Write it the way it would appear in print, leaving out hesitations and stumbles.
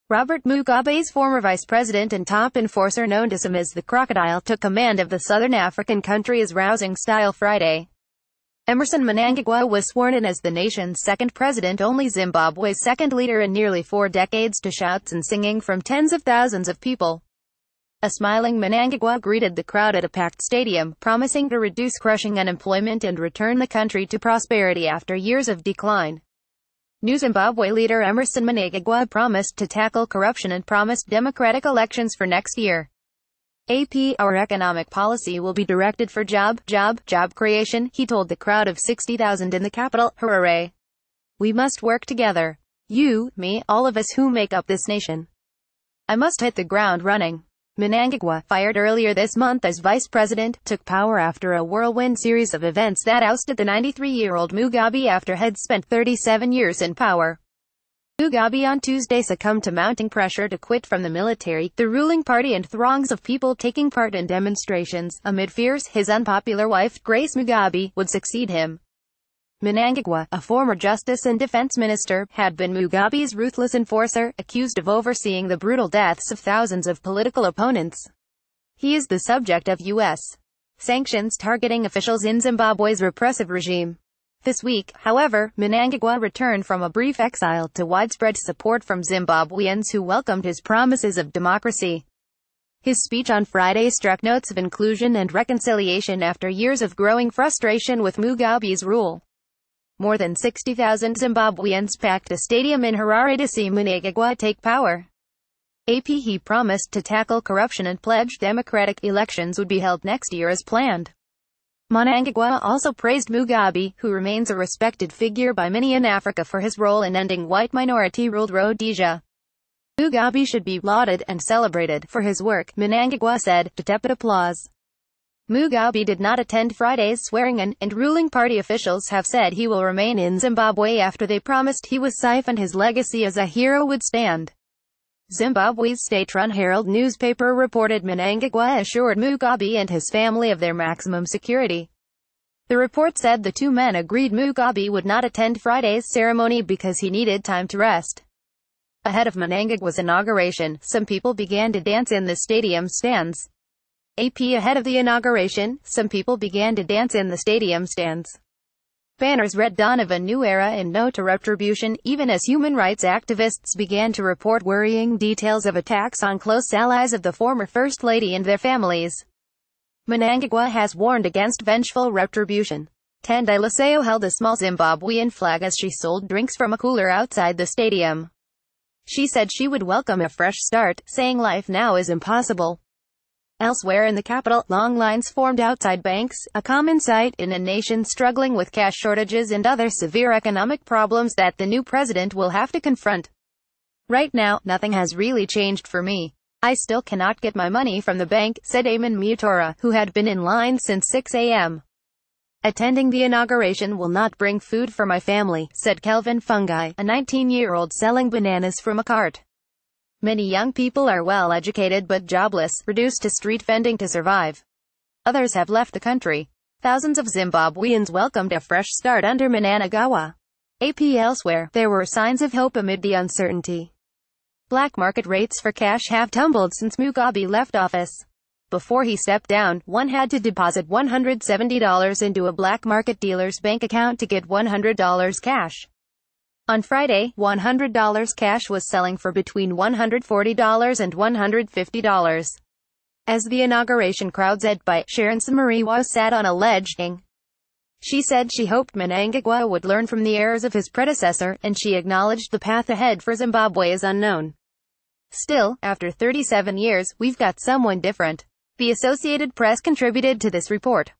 Robert Mugabe's former vice president and top enforcer known to some as the Crocodile took command of the southern African country as rousing style Friday. Emmerson Mnangagwa was sworn in as the nation's second president, only Zimbabwe's second leader in nearly 4 decades, to shouts and singing from tens of thousands of people. A smiling Mnangagwa greeted the crowd at a packed stadium, promising to reduce crushing unemployment and return the country to prosperity after years of decline. New Zimbabwe leader Emmerson Mnangagwa promised to tackle corruption and promised democratic elections for next year. Our economic policy will be directed for job creation, he told the crowd of 60,000 in the capital. Hooray! We must work together. You, me, all of us who make up this nation. I must hit the ground running. Mnangagwa, fired earlier this month as vice president, took power after a whirlwind series of events that ousted the 93-year-old Mugabe after had spent 37 years in power. Mugabe on Tuesday succumbed to mounting pressure to quit from the military, the ruling party, and throngs of people taking part in demonstrations, amid fears his unpopular wife, Grace Mugabe, would succeed him. Mnangagwa, a former justice and defense minister, had been Mugabe's ruthless enforcer, accused of overseeing the brutal deaths of thousands of political opponents. He is the subject of U.S. sanctions targeting officials in Zimbabwe's repressive regime. This week, however, Mnangagwa returned from a brief exile to widespread support from Zimbabweans who welcomed his promises of democracy. His speech on Friday struck notes of inclusion and reconciliation after years of growing frustration with Mugabe's rule. More than 60,000 Zimbabweans packed a stadium in Harare to see Mnangagwa take power. He promised to tackle corruption and pledged democratic elections would be held next year as planned. Mnangagwa also praised Mugabe, who remains a respected figure by many in Africa, for his role in ending white minority-ruled Rhodesia. Mugabe should be lauded and celebrated for his work, Mnangagwa said, to tepid applause. Mugabe did not attend Friday's swearing-in, and ruling party officials have said he will remain in Zimbabwe after they promised he was safe and his legacy as a hero would stand. Zimbabwe's state-run Herald newspaper reported Mnangagwa assured Mugabe and his family of their maximum security. The report said the two men agreed Mugabe would not attend Friday's ceremony because he needed time to rest. Ahead of Mnangagwa's inauguration, some people began to dance in the stadium stands. Ahead of the inauguration, some people began to dance in the stadium stands. Banners read "Dawn of a New Era" and "No to Retribution," even as human rights activists began to report worrying details of attacks on close allies of the former First Lady and their families. Mnangagwa has warned against vengeful retribution. Tendai Laseo held a small Zimbabwean flag as she sold drinks from a cooler outside the stadium. She said she would welcome a fresh start, saying life now is impossible. Elsewhere in the capital, long lines formed outside banks, a common sight in a nation struggling with cash shortages and other severe economic problems that the new president will have to confront. Right now, nothing has really changed for me. I still cannot get my money from the bank, said Aman Mutora, who had been in line since 6 a.m. Attending the inauguration will not bring food for my family, said Kelvin Fungi, a 19-year-old selling bananas from a cart. Many young people are well educated but jobless, reduced to street vending to survive. Others have left the country. Thousands of Zimbabweans welcomed a fresh start under Mnangagwa. Elsewhere, there were signs of hope amid the uncertainty. Black market rates for cash have tumbled since Mugabe left office. Before he stepped down, one had to deposit $170 into a black market dealer's bank account to get $100 cash. On Friday, $100 cash was selling for between $140 and $150. As the inauguration crowd led by Sharon Samariwa sat on a ledge. She said she hoped Mnangagwa would learn from the errors of his predecessor, and she acknowledged the path ahead for Zimbabwe is unknown. Still, after 37 years, we've got someone different. The Associated Press contributed to this report.